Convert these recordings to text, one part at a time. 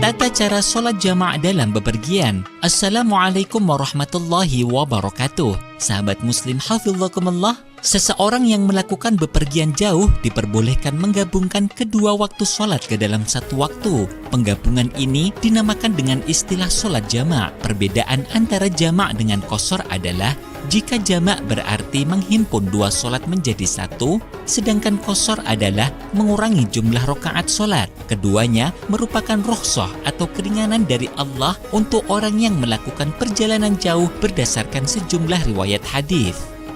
Tata cara sholat jamaah dalam bepergian. Assalamualaikum warahmatullahi wabarakatuh. Sahabat muslim hafizakumullah, seseorang yang melakukan bepergian jauh diperbolehkan menggabungkan kedua waktu sholat ke dalam satu waktu. Penggabungan ini dinamakan dengan istilah sholat jamaah. Perbedaan antara jamaah dengan qashar adalah jika jamaah berarti menghimpun dua sholat menjadi satu, sedangkan qashar adalah mengurangi jumlah rakaat sholat. Keduanya merupakan rukhsah atau keringanan dari Allah untuk orang yang melakukan perjalanan jauh berdasarkan sejumlah riwayat hadis.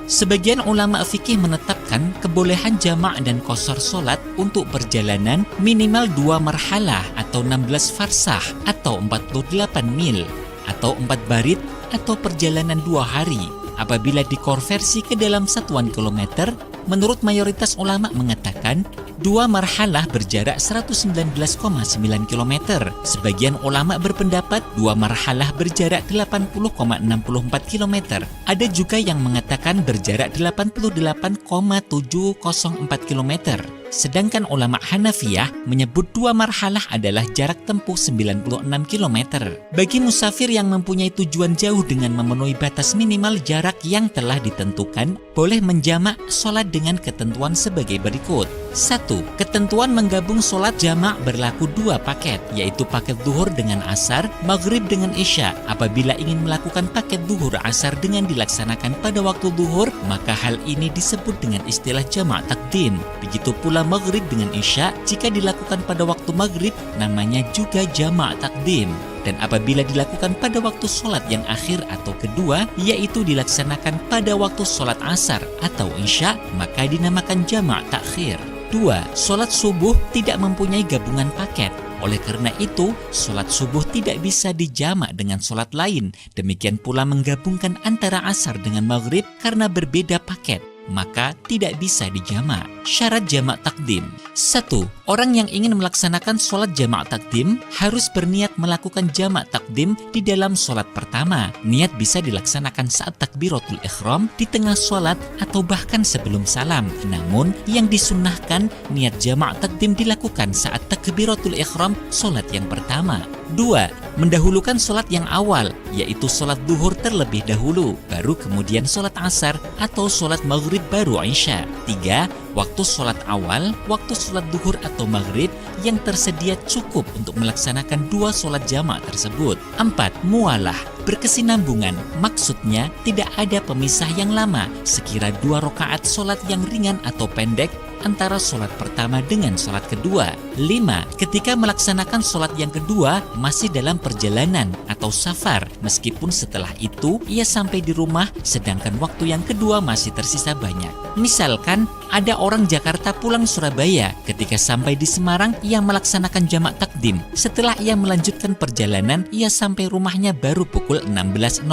Sebagian ulama fikih menetapkan kebolehan jamaah dan qashar sholat untuk perjalanan minimal 2 marhalah atau 16 farsah atau 48 mil atau 4 barid atau perjalanan 2 hari. Apabila dikonversi ke dalam satuan kilometer, menurut mayoritas ulama mengatakan 2 marhalah berjarak 119,9 km. Sebagian ulama berpendapat 2 marhalah berjarak 80,64 km. Ada juga yang mengatakan berjarak 88,704 km. Sedangkan ulama Hanafiyah menyebut 2 marhalah adalah jarak tempuh 96 km. Bagi musafir yang mempunyai tujuan jauh dengan memenuhi batas minimal jarak yang telah ditentukan, boleh menjamak sholat dengan ketentuan sebagai berikut. 1. Ketentuan menggabung sholat jamak berlaku 2 paket, yaitu paket zuhur dengan asar, maghrib dengan isya. Apabila ingin melakukan paket zuhur asar dengan dilaksanakan pada waktu zuhur, maka hal ini disebut dengan istilah jamak takdim. Begitu pula maghrib dengan isya, jika dilakukan pada waktu maghrib, namanya juga jamak takdim. Dan apabila dilakukan pada waktu sholat yang akhir atau kedua, yaitu dilaksanakan pada waktu sholat asar atau isya, maka dinamakan jamak takhir. 2. Sholat subuh tidak mempunyai gabungan paket. Oleh karena itu, sholat subuh tidak bisa dijamak dengan sholat lain. Demikian pula menggabungkan antara asar dengan maghrib karena berbeda paket, maka tidak bisa dijamak. Syarat jamak takdim. 1. Orang yang ingin melaksanakan sholat jamak takdim harus berniat melakukan jamak takdim di dalam sholat pertama. Niat bisa dilaksanakan saat takbiratul ihram, di tengah sholat, atau bahkan sebelum salam. Namun, yang disunnahkan niat jamak takdim dilakukan saat takbiratul ihram sholat yang pertama. 2. Mendahulukan sholat yang awal, yaitu sholat duhur terlebih dahulu, baru kemudian sholat asar atau sholat maghrib baru isya. 3. Waktu sholat awal, waktu sholat duhur atau maghrib yang tersedia cukup untuk melaksanakan 2 sholat jamak tersebut. 4. Mualah, berkesinambungan, maksudnya tidak ada pemisah yang lama, sekira 2 rakaat sholat yang ringan atau pendek antara sholat pertama dengan sholat kedua. 5. Ketika melaksanakan sholat yang kedua masih dalam perjalanan atau safar, meskipun setelah itu ia sampai di rumah sedangkan waktu yang kedua masih tersisa banyak. Misalkan ada orang Jakarta pulang Surabaya, ketika sampai di Semarang ia melaksanakan jamak takdim. Setelah ia melanjutkan perjalanan, ia sampai rumahnya baru pukul 16.00,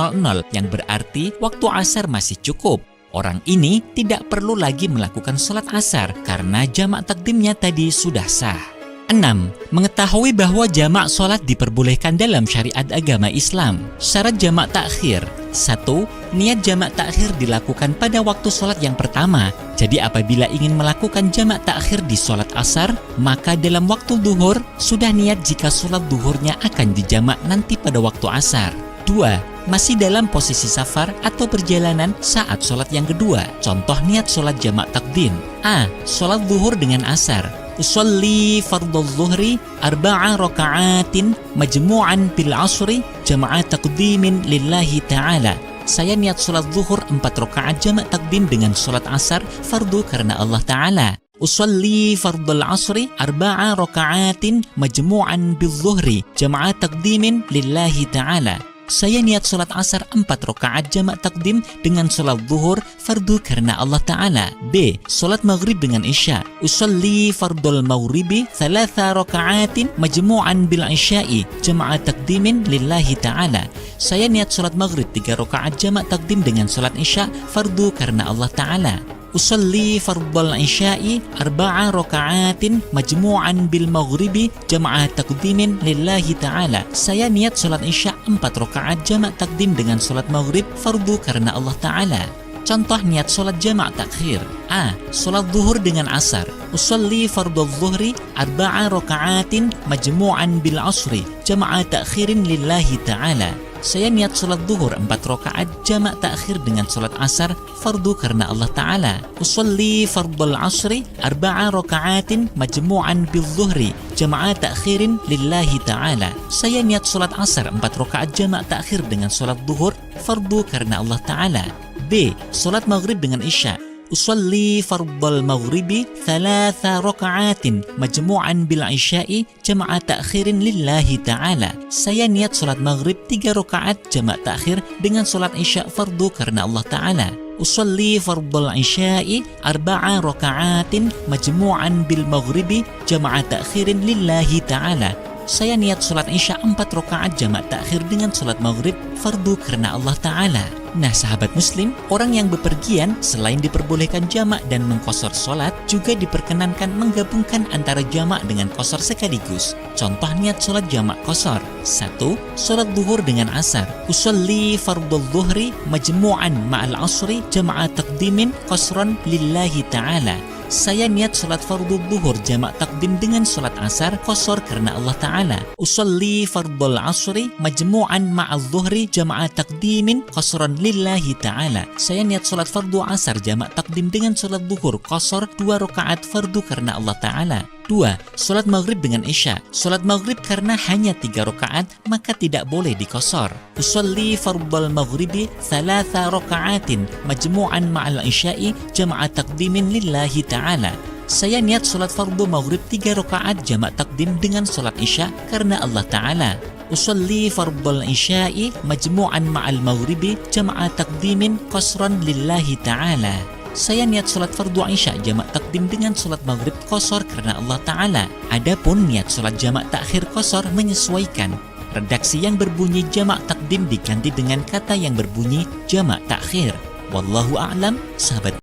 yang berarti waktu asar masih cukup. Orang ini tidak perlu lagi melakukan sholat asar karena jamak takdimnya tadi sudah sah. 6. Mengetahui bahwa jamak sholat diperbolehkan dalam syariat agama Islam. Syarat jamak takhir. 1. Niat jamak takhir dilakukan pada waktu sholat yang pertama. Jadi apabila ingin melakukan jamak takhir di sholat asar, maka dalam waktu duhur sudah niat jika sholat duhurnya akan dijamak nanti pada waktu asar. 2. Masih dalam posisi safar atau perjalanan saat sholat yang kedua. Contoh niat sholat jamak takdim. A. Sholat zuhur dengan asar. Usolli fardhu zuhri 4 raka'atin majmu'an bil asri jama'a takdimin lillahi ta'ala. Saya niat sholat zuhur 4 rakaat jamak takdim dengan sholat asar fardu karena Allah Ta'ala. Usolli fardhul asri 4 raka'atin majmu'an bil zuhri jama'a takdimin lillahi ta'ala. Saya niat sholat asar 4 rakaat jamak takdim dengan sholat zuhur fardu karena Allah Ta'ala. B. Sholat maghrib dengan isya. Usolli fardul maghribi 3 raka'atin majmu'an bil isya'i jama'a takdimin lillahi ta'ala. Saya niat sholat maghrib 3 rakaat jamak takdim dengan sholat isya fardu karena Allah Ta'ala. Usolli fardul isya'i 4 raka'atin majmu'an bil maghribi jama'a takdimin lillahi ta'ala. Saya niat sholat isya 4 rakaat jamak takdim dengan sholat maghrib fardu karena Allah Ta'ala. Contoh niat sholat jamak takhir. A. Sholat zuhur dengan asar. Usolli fardhu zuhri arba'a raka'atin majmu'an bil asri jama'a takhirin lillahi ta'ala. Saya niat sholat zuhur 4 rakaat jamak takhir dengan sholat asar fardu karena Allah Ta'ala. Usolli fardhul asri arba'a raka'atin majmu'an bil zuhri jama'a takhirin lillahi ta'ala. Saya niat sholat asar 4 rakaat jamak takhir dengan sholat zuhur fardu karena Allah Ta'ala. B. Sholat maghrib dengan isya. Usolli fardhal maghribi 3 raka'atin majmu'an bil isya'i jama'a takhirin lillahi ta'ala. Saya niat sholat maghrib 3 rakaat jamak takhir dengan sholat isya fardu karena Allah Ta'ala. Usolli fardhal isya'i 4 raka'atin majmu'an bil maghribi jama'a takhirin lillahi ta'ala. Saya niat sholat isya 4 rakaat jamak takhir dengan sholat maghrib fardu karena Allah Ta'ala. Nah sahabat muslim, orang yang bepergian selain diperbolehkan jamak dan mengqashar sholat, juga diperkenankan menggabungkan antara jamak dengan qashar sekaligus. Contoh niat sholat jamak qashar. 1. Sholat zuhur dengan asar. Usolli fardhu zuhri majmu'an ma'al asri jama'a taqdimin qashran lillahi ta'ala. Saya niat sholat fardhu zuhur jamak takdim dengan sholat asar qashar karena Allah Ta'ala. Usolli fardhul asri majmu'an ma'al zuhri jama'a takdimin qashran lillahi ta'ala. Saya niat sholat fardhu asar jamak takdim dengan sholat zuhur qashar 2 rakaat fardu karena Allah Ta'ala. 2. Sholat maghrib dengan isya. Sholat maghrib karena hanya 3 rakaat maka tidak boleh diqashar. Usolli fardhal maghribi 3 raka'atin majmu'an ma'al isya'i jama'a takdimin lillahi ta'ala. Saya niat sholat fardhu maghrib 3 rakaat jamak takdim dengan sholat isya karena Allah Ta'ala. Usolli fardhal isya'i majmu'an ma'al maghribi jama'a takdimin qashran lillahi ta'ala. Saya niat sholat fardu isya jamak takdim dengan sholat maghrib qashar karena Allah Ta'ala. Adapun niat sholat jamak takhir qashar menyesuaikan. Redaksi yang berbunyi jamak takdim diganti dengan kata yang berbunyi jamak takhir. Wallahu a'lam, sahabat.